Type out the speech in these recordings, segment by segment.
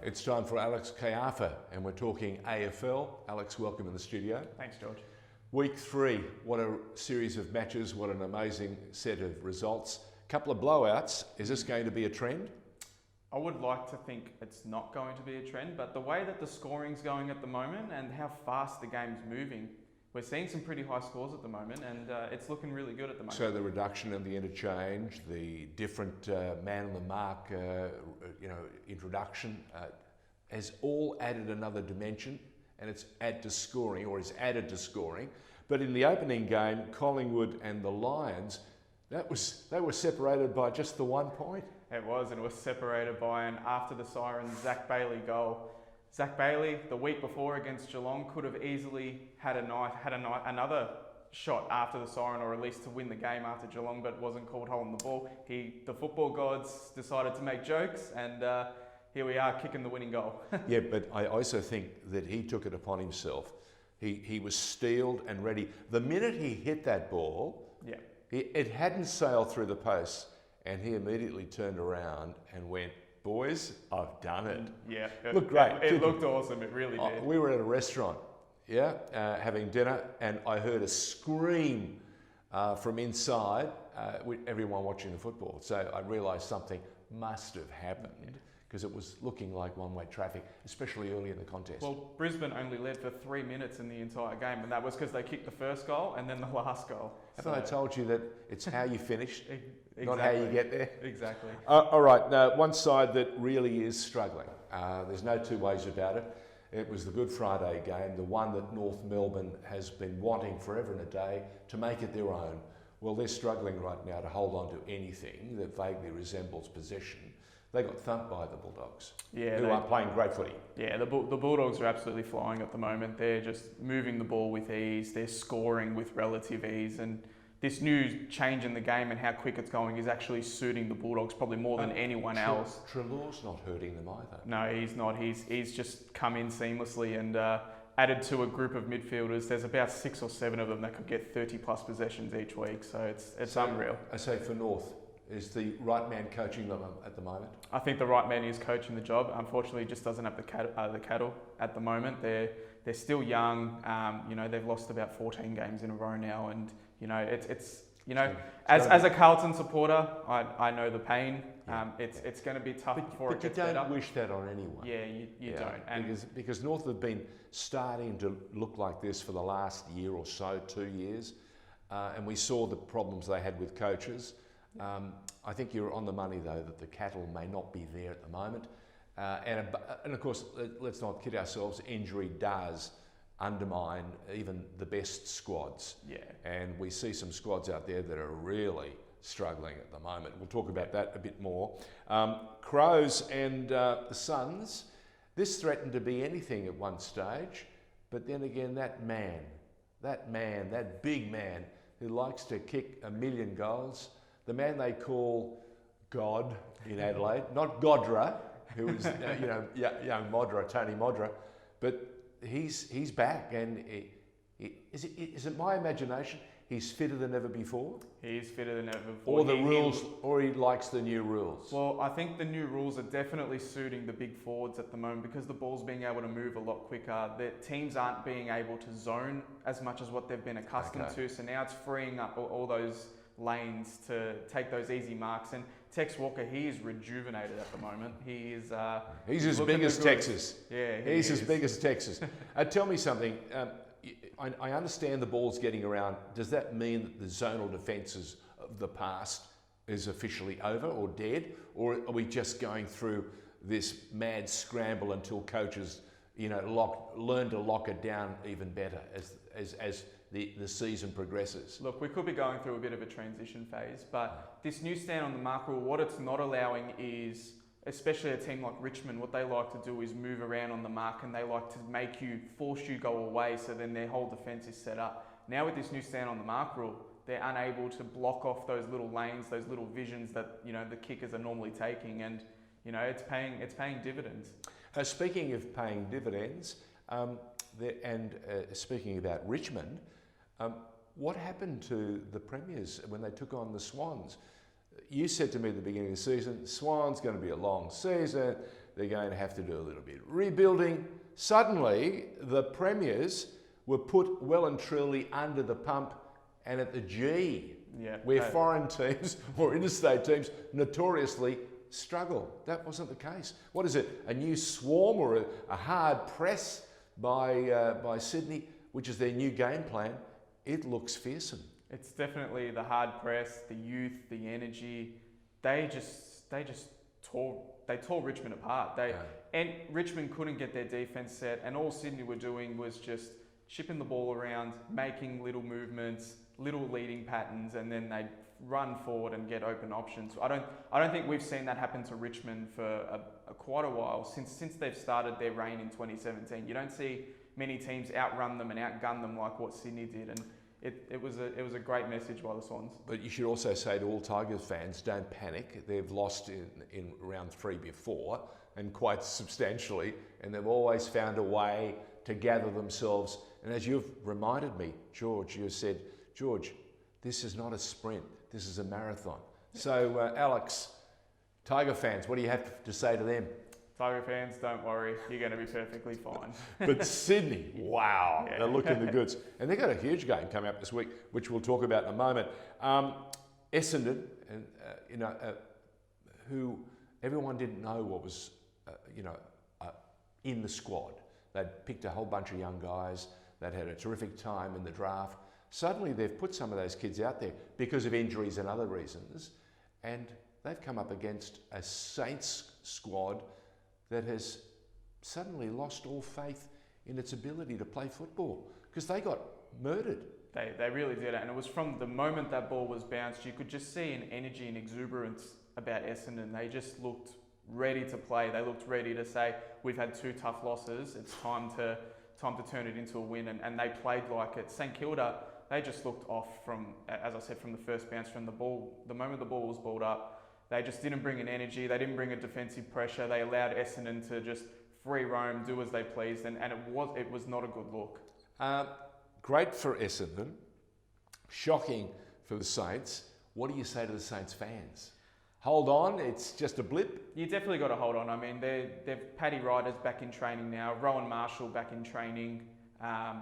It's time for Alex Caiafa, and we're talking AFL. Alex, welcome in the studio. Thanks, George. Week 3, what a series of matches, what an amazing set of results. Couple of blowouts. Is this going to be a trend? I would like to think it's not going to be a trend, but the way that the scoring's going at the moment and how fast the game's moving, we're seeing some pretty high scores at the moment, and it's looking really good at the moment. So the reduction of the interchange, the different man on the mark, introduction, has all added another dimension, and it's added to scoring. But in the opening game, Collingwood and the Lions, they were separated by just the 1 point. It was, and it was separated by an after the siren Zach Bailey goal. Zach Bailey, the week before against Geelong, could have easily had another shot after the siren, or at least to win the game after Geelong, but wasn't called holding the ball. The football gods decided to make jokes, and here we are kicking the winning goal. Yeah, but I also think that he took it upon himself. He was steeled and ready. The minute he hit that ball, yeah, it hadn't sailed through the posts, and he immediately turned around and went, "Boys, I've done it." Yeah, looked great. It looked awesome. It really did. We were at a restaurant, having dinner, and I heard a scream from inside. Everyone watching the football, so I realised something must have happened, because it was looking like one-way traffic, especially early in the contest. Well, Brisbane only led for 3 minutes in the entire game, and that was because they kicked the first goal and then the last goal. Haven't I told you that it's how you finish, exactly. not how you get there? Exactly. All right, now one side that really is struggling, there's no two ways about it. It was the Good Friday game, the one that North Melbourne has been wanting forever and a day to make it their own. Well, they're struggling right now to hold on to anything that vaguely resembles possession. They got thumped by the Bulldogs, who are playing great footy. Yeah, the Bulldogs are absolutely flying at the moment. They're just moving the ball with ease. They're scoring with relative ease. And this new change in the game and how quick it's going is actually suiting the Bulldogs probably more than anyone else. Treloar's not hurting them either. No, he's not. He's just come in seamlessly and added to a group of midfielders. There's about 6 or 7 of them that could get 30 plus possessions each week. So it's unreal. I say for North, is the right man coaching them at the moment? I think the right man is coaching the job. Unfortunately, he just doesn't have the cattle at the moment. They're still young. They've lost about 14 games in a row now, and as a Carlton supporter, I know the pain. It's going to be tough before it gets better. But you don't wish that on anyone. Yeah, you don't. And because North have been starting to look like this for the last year or so, 2 years, and we saw the problems they had with coaches. I think you're on the money, though, that the cattle may not be there at the moment. And of course, let's not kid ourselves, injury does undermine even the best squads. Yeah. And we see some squads out there that are really struggling at the moment. We'll talk about that a bit more. Crows and the Suns, this threatened to be anything at one stage, but then again, that big man who likes to kick 1 million goals, the man they call God in Adelaide, not Godra, who is young Modra, Tony Modra, but he's back, and is it my imagination? He's fitter than ever before. He's fitter than ever before. Or he likes the new rules. Well, I think the new rules are definitely suiting the big forwards at the moment because the ball's being able to move a lot quicker. The teams aren't being able to zone as much as what they've been accustomed to. So now it's freeing up all those lanes to take those easy marks, and Tex Walker, he is rejuvenated at the moment. He's as big as Texas. Yeah, he's as big as Texas. Tell me something. I understand the ball's getting around. Does that mean that the zonal defences of the past is officially over or dead, or are we just going through this mad scramble until coaches, learn to lock it down even better as the season progresses? Look, we could be going through a bit of a transition phase, but this new stand on the mark rule, what it's not allowing is, especially a team like Richmond, what they like to do is move around on the mark, and they like to force you go away, so then their whole defence is set up. Now with this new stand on the mark rule, they're unable to block off those little lanes, those little visions that the kickers are normally taking, and it's paying dividends. Speaking of paying dividends, speaking about Richmond, what happened to the Premiers when they took on the Swans? You said to me at the beginning of the season, Swans going to be a long season, they're going to have to do a little bit. Rebuilding, suddenly the premiers were put well and truly under the pump and at the G, where foreign teams or interstate teams notoriously struggle. That wasn't the case. What is it? A new swarm or a hard press by Sydney, which is their new game plan? It looks fearsome. It's definitely the hard press, the youth, the energy. They tore Richmond apart. And Richmond couldn't get their defence set, and all Sydney were doing was just chipping the ball around, making little movements, little leading patterns, and then they'd run forward and get open options. I don't think we've seen that happen to Richmond for quite a while since they've started their reign in 2017. You don't see many teams outrun them and outgun them like what Sydney did, and it was a great message by the Swans. But you should also say to all Tigers fans, don't panic. They've lost in round 3 before, and quite substantially, and they've always found a way to gather themselves. And as you've reminded me, George, you said, George, this is not a sprint, this is a marathon. So Alex, Tiger fans, what do you have to say to them? Tiger fans, don't worry, you're going to be perfectly fine. But Sydney, wow, they're looking the goods. And they've got a huge game coming up this week, which we'll talk about in a moment. Essendon, who everyone didn't know what was, in the squad. They'd picked a whole bunch of young guys. They'd had a terrific time in the draft. Suddenly they've put some of those kids out there because of injuries and other reasons, and they've come up against a Saints squad that has suddenly lost all faith in its ability to play football because they got murdered. They really did, and it was from the moment that ball was bounced, you could just see an energy and exuberance about Essendon. They just looked ready to play. They looked ready to say, we've had 2 tough losses, it's time to turn it into a win, and they played like it. St Kilda, they just looked off from, as I said, from the first bounce, from the ball. The moment the ball was balled up, they just didn't bring an energy, they didn't bring a defensive pressure, they allowed Essendon to just free roam, do as they pleased, and it was not a good look. Great for Essendon, shocking for the Saints. What do you say to the Saints fans? Hold on, it's just a blip? You definitely got to hold on. I mean, they've Paddy Ryder's back in training now, Rowan Marshall back in training.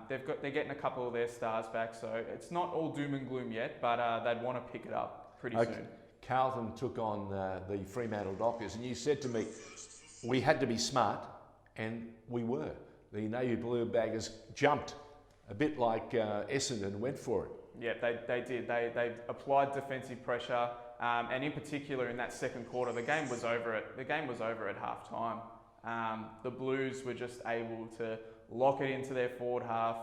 They're getting a couple of their stars back, so it's not all doom and gloom yet, but they'd want to pick it up pretty soon. Carlton took on the Fremantle Dockers, and you said to me, we had to be smart, and we were. The Navy Blue Baggers jumped, a bit like Essendon went for it. Yeah, they did. They applied defensive pressure. And in particular, in that second quarter, the game was over at half time. The Blues were just able to lock it into their forward half.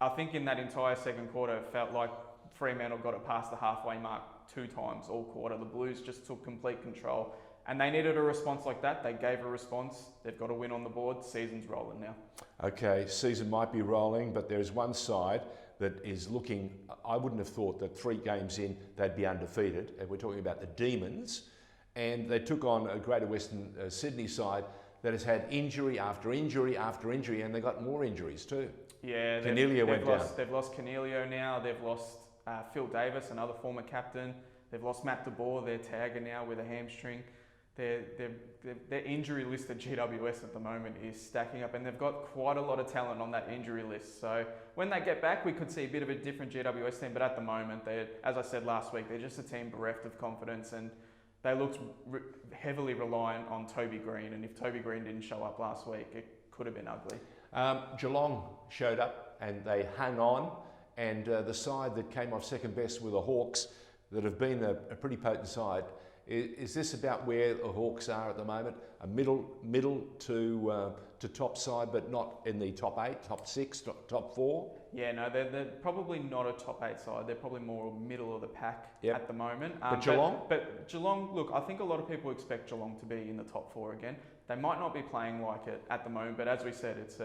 I think in that entire second quarter, it felt like Fremantle got it past the halfway mark 2 times all quarter. The Blues just took complete control, and they needed a response like that. They gave a response. They've got a win on the board. Season's rolling now. Okay, season might be rolling, but there's one side that is looking, I wouldn't have thought that 3 games in they'd be undefeated, and we're talking about the Demons, and they took on a Greater Western Sydney side that has had injury after injury after injury, and they got more injuries too. Yeah, Cornelio went down. They've lost Cornelio now, they've lost Phil Davis, another former captain, they've lost Matt DeBoer, their tagger now with a hamstring. Their injury list at GWS at the moment is stacking up, and they've got quite a lot of talent on that injury list. So when they get back, we could see a bit of a different GWS team, but at the moment, as I said last week, they're just a team bereft of confidence, and they looked heavily reliant on Toby Green, and if Toby Green didn't show up last week, it could have been ugly. Geelong showed up and they hung on, and the side that came off second best were the Hawks, that have been a pretty potent side. Is this about where the Hawks are at the moment? A middle to top side, but not in the top 8, top 6, top 4? Yeah, no, they're probably not a top 8 side. They're probably more middle of the pack at the moment. But Geelong? But Geelong, look, I think a lot of people expect Geelong to be in the top 4 again. They might not be playing like it at the moment, but as we said, it's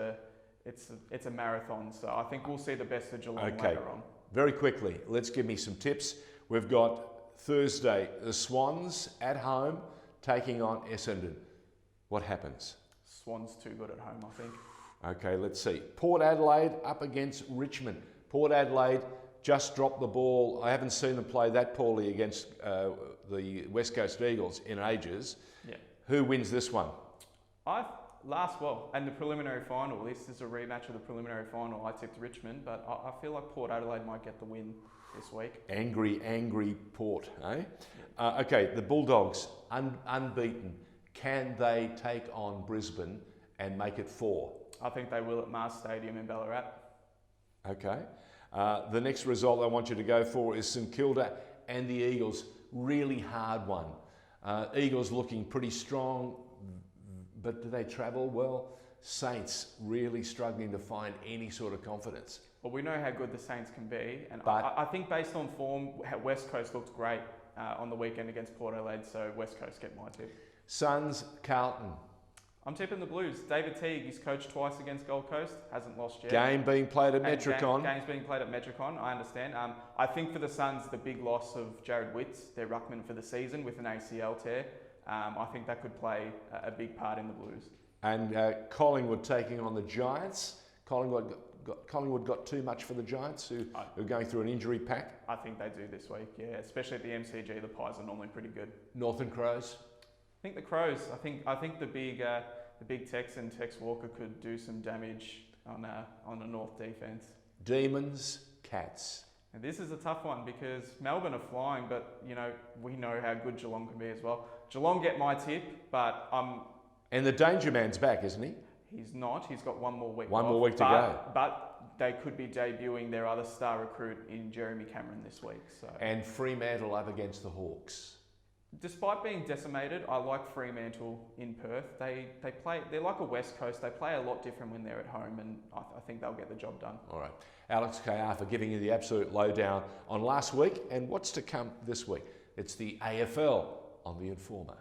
a marathon. So I think we'll see the best of Geelong later on. Very quickly, let's give me some tips. We've got Thursday, the Swans at home taking on Essendon. What happens? Swans too good at home, I think. Okay, let's see. Port Adelaide up against Richmond. Port Adelaide just dropped the ball. I haven't seen them play that poorly against the West Coast Eagles in ages. Yeah. Who wins this one? And the preliminary final, this is a rematch of the preliminary final. I tipped Richmond, but I feel like Port Adelaide might get the win this week. Angry Port, eh? Okay, the Bulldogs, unbeaten. Can they take on Brisbane and make it 4? I think they will at Mars Stadium in Ballarat. Okay. The next result I want you to go for is St Kilda and the Eagles. Really hard one. Eagles looking pretty strong, but do they travel well? Saints really struggling to find any sort of confidence. Well, we know how good the Saints can be, and But I think based on form, West Coast looked great on the weekend against Port Adelaide, so West Coast get my tip. Suns, Carlton. I'm tipping the Blues. David Teague, he's coached twice against Gold Coast, hasn't lost yet. Game being played at Metricon. Game's being played at Metricon, I understand. I think for the Suns, the big loss of Jared Witts, their ruckman for the season with an ACL tear, I think that could play a big part in the Blues. And Collingwood taking on the Giants. Collingwood got too much for the Giants, who are going through an injury pack. I think they do this week, yeah. Especially at the MCG, the Pies are normally pretty good. Northern Crows. I think the Crows. I think the big Texan Tex Walker could do some damage on a North defence. Demons, Cats. And this is a tough one because Melbourne are flying, but we know how good Geelong can be as well. Geelong get my tip, but And the Danger Man's back, isn't he? He's not. He's got one more week. One more week to go. But they could be debuting their other star recruit in Jeremy Cameron this week. So. And Fremantle up against the Hawks. Despite being decimated, I like Fremantle in Perth. They're like a West Coast. They play a lot different when they're at home, and I think they'll get the job done. All right. Alex Caiafa giving you the absolute lowdown on last week and what's to come this week. It's the AFL on The Informer.